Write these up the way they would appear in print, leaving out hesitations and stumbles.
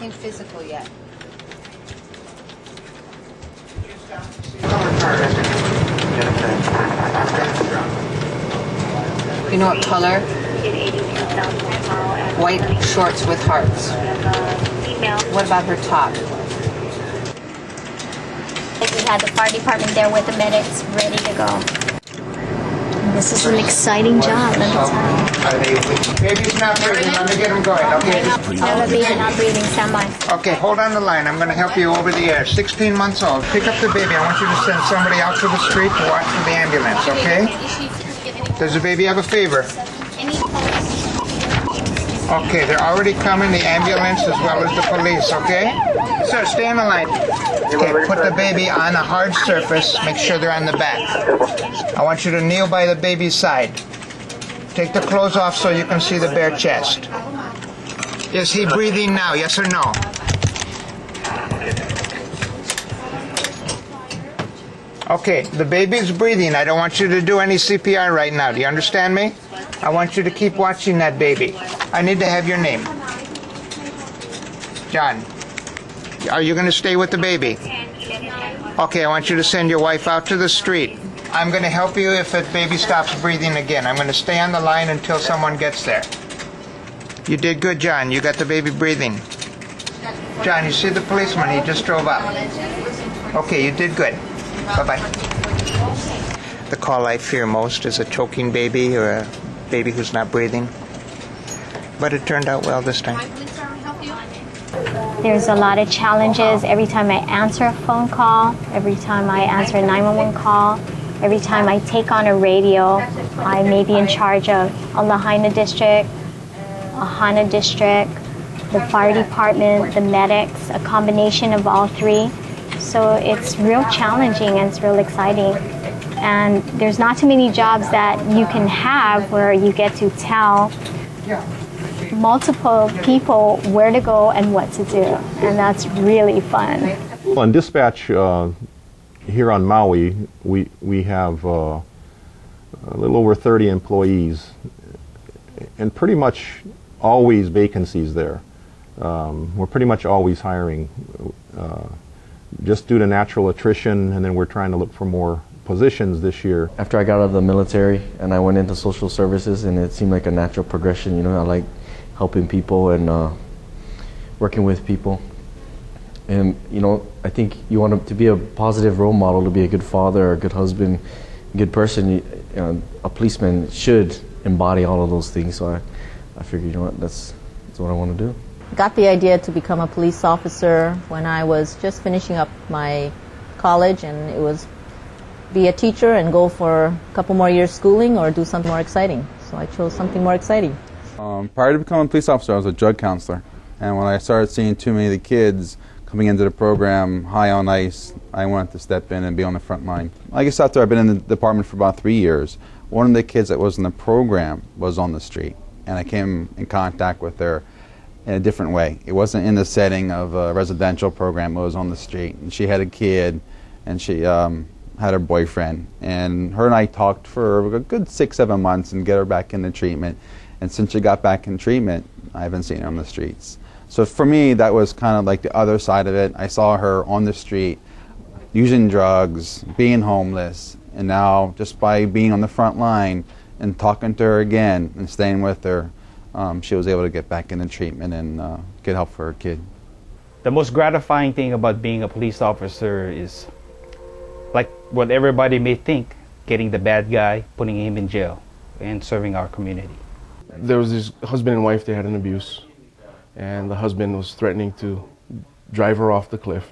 nothing physical yet. You know what color? White shorts with hearts. What about her top? We had the fire department there with the medics ready to go. This is an exciting job, let me tell you. Baby's not breathing. Let me get him going, okay? Have a baby not breathing, stand by. Okay, hold on the line. I'm going to help you over the air. 16 months old. Pick up the baby. I want you to send somebody out to the street to watch for the ambulance, okay? Does the baby have a fever? Okay, they're already coming, the ambulance as well as the police, okay? Sir, stay on the line. Okay, put the baby on a hard surface. Make sure they're on the back. I want you to kneel by the baby's side. Take the clothes off so you can see the bare chest. Is he breathing now, yes or no? Okay, the baby's breathing. I don't want you to do any CPR right now. Do you understand me? I want you to keep watching that baby. I need to have your name. John, are you going to stay with the baby? Okay, I want you to send your wife out to the street. I'm going to help you if that baby stops breathing again. I'm going to stay on the line until someone gets there. You did good, John. You got the baby breathing. John, you see the policeman? He just drove up. Okay, you did good. Bye-bye. The call I fear most is a choking baby or a baby who's not breathing. But it turned out well this time. There's a lot of challenges every time I answer a phone call, every time I answer a 911 call, every time I take on a radio. I may be in charge of a Lahaina district, a Hana district, the fire department, the medics, a combination of all three. So it's real challenging and it's real exciting. And there's not too many jobs that you can have where you get to tell multiple people where to go and what to do. And that's really fun. Well, in dispatch here on Maui, we have a little over 30 employees and pretty much always vacancies there. We're pretty much always hiring just due to natural attrition, and then we're trying to look for more positions this year. After I got out of the military and I went into social services, and it seemed like a natural progression. You know, I like helping people and working with people. And you know, I think you want to be a positive role model, to be a good father, a good husband, a good person. A policeman should embody all of those things. So I figured, you know what, that's what I want to do. Got the idea to become a police officer when I was just finishing up my college, and it was be a teacher and go for a couple more years schooling or do something more exciting. So I chose something more exciting. Prior to becoming a police officer, I was a drug counselor. And when I started seeing too many of the kids coming into the program high on ice, I wanted to step in and be on the front line. I guess after I've been in the department for about 3 years, one of the kids that was in the program was on the street. And I came in contact with her in a different way. It wasn't in the setting of a residential program, it was on the street. And she had a kid, and she had her boyfriend. And her and I talked for a good 6-7 months and get her back into treatment. And since she got back in treatment, I haven't seen her on the streets. So for me, that was kind of like the other side of it. I saw her on the street, using drugs, being homeless, and now just by being on the front line and talking to her again and staying with her, she was able to get back into treatment and get help for her kid. The most gratifying thing about being a police officer is, like what everybody may think, getting the bad guy, putting him in jail, and serving our community. There was this husband and wife, they had an abuse, and the husband was threatening to drive her off the cliff.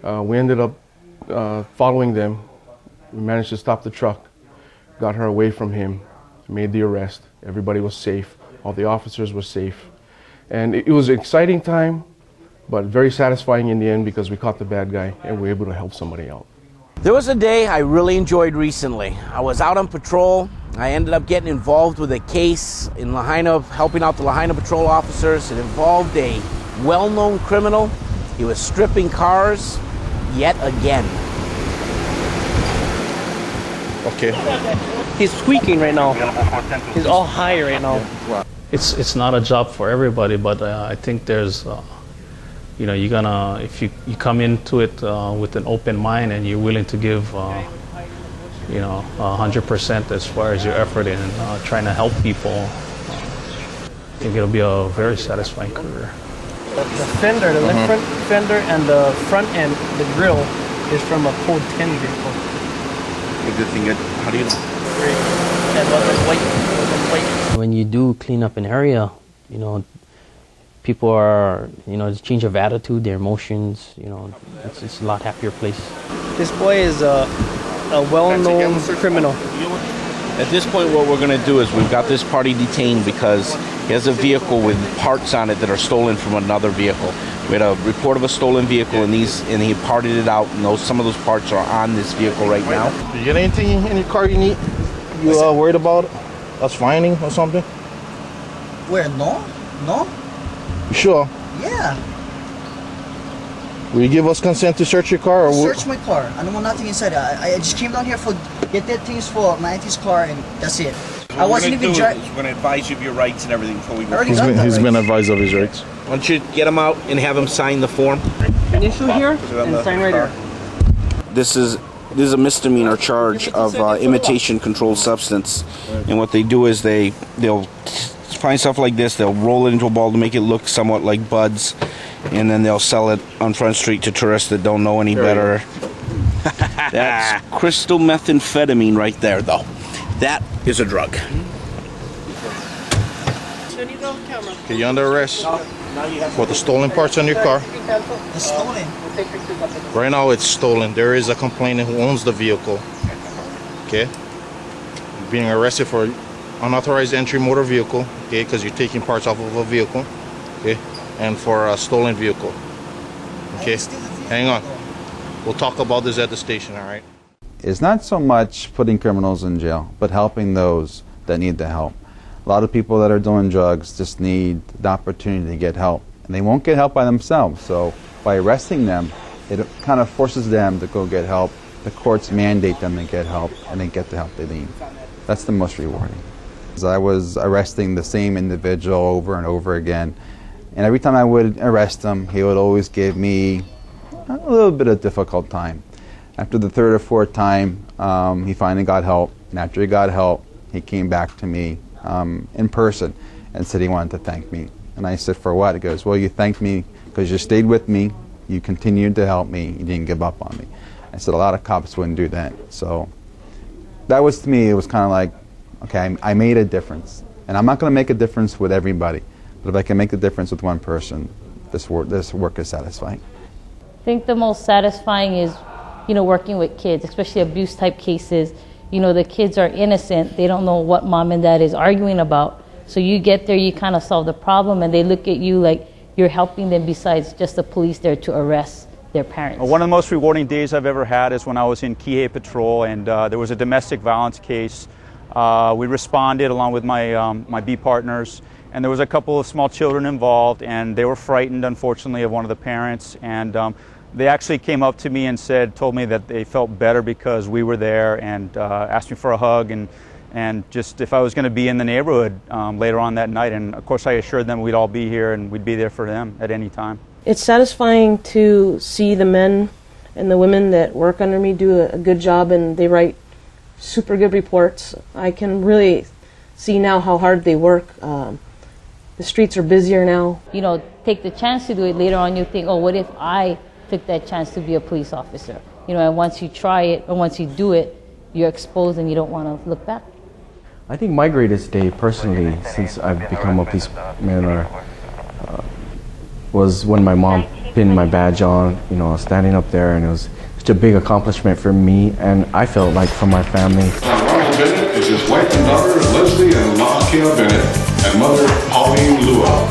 We ended up following them. We managed to stop the truck, got her away from him, made the arrest. Everybody was safe. All the officers were safe. And it was an exciting time, but very satisfying in the end because we caught the bad guy and we were able to help somebody out. There was a day I really enjoyed recently. I was out on patrol. I ended up getting involved with a case in Lahaina, helping out the Lahaina patrol officers. It involved a well-known criminal. He was stripping cars yet again. Okay. He's squeaking right now. He's all high right now. It's not a job for everybody, but I think there's you're gonna, if you come into it with an open mind and you're willing to give 100% as far as your effort in trying to help people, I think it'll be a very satisfying career. The fender, the left front fender, and the front end, the grill, is from a code 10 vehicle. The good thing, how do you know? When you do clean up an area, people are, there's a change of attitude, their emotions, it's a lot happier place. This boy is a well-known criminal. At this point, what we're going to do is we've got this party detained because he has a vehicle with parts on it that are stolen from another vehicle. We had a report of a stolen vehicle, and he partied it out, and some of those parts are on this vehicle right now. Did you get anything in your car you need? You worried about us finding or something? Where? No? You sure? Yeah. Will you give us consent to search your car? Or search my car. I don't want nothing inside. I just came down here for get that things for my auntie's car, and that's it. I wasn't even driving. We're going to advise you of your rights and everything before we go. He's been advised of his rights. Why don't you get him out and have him sign the form? Initial here and sign right here. This is a misdemeanor charge of imitation controlled substance, and what they do is they'll find stuff like this, they'll roll it into a ball to make it look somewhat like buds, and then they'll sell it on Front Street to tourists that don't know any better. That's crystal methamphetamine right there, though. That is a drug. Okay, you're under arrest for the stolen parts on your car. The stolen? Right now it's stolen. There is a complainant who owns the vehicle. Okay? You're being arrested for unauthorized entry motor vehicle, okay, because you're taking parts off of a vehicle, okay, and for a stolen vehicle. Okay? Hang on. We'll talk about this at the station, all right? It's not so much putting criminals in jail, but helping those that need the help. A lot of people that are doing drugs just need the opportunity to get help, and they won't get help by themselves. So by arresting them, it kind of forces them to go get help. The courts mandate them to get help, and they get the help they need. That's the most rewarding. I was arresting the same individual over and over again, and every time I would arrest him, he would always give me a little bit of difficult time. After the third or fourth time, he finally got help, and after he got help, he came back to me in person and said he wanted to thank me. And I said, for what? He goes, well, you thanked me because you stayed with me, you continued to help me, you didn't give up on me. I said, a lot of cops wouldn't do that. So that was, to me, it was kind of like, okay, I made a difference. And I'm not going to make a difference with everybody, but if I can make a difference with one person, this work is satisfying. I think the most satisfying is, working with kids, especially abuse type cases. The kids are innocent. They don't know what mom and dad is arguing about. So you get there, you kind of solve the problem, and they look at you like you're helping them besides just the police there to arrest their parents. One of the most rewarding days I've ever had is when I was in Kihei Patrol, and there was a domestic violence case. We responded along with my B partners, and there was a couple of small children involved, and they were frightened, unfortunately, of one of the parents. And they actually came up to me and told me that they felt better because we were there, and asked me for a hug and just if I was going to be in the neighborhood later on that night. And of course I assured them we'd all be here and we'd be there for them at any time. It's satisfying to see the men and the women that work under me do a good job, and they write super good reports. I can really see now how hard they work. The streets are busier now. Take the chance to do it. Later on you think, oh, what if I took that chance to be a police officer? And once you try it, or once you do it, you're exposed and you don't want to look back. I think my greatest day personally, since I've become a policeman, was when my mom pinned my badge on, standing up there, and it was such a big accomplishment for me, and I felt like for my family. Ronald Bennett is his wife and daughter, Leslie and LaKayla Bennett, and mother, Pauline Lua.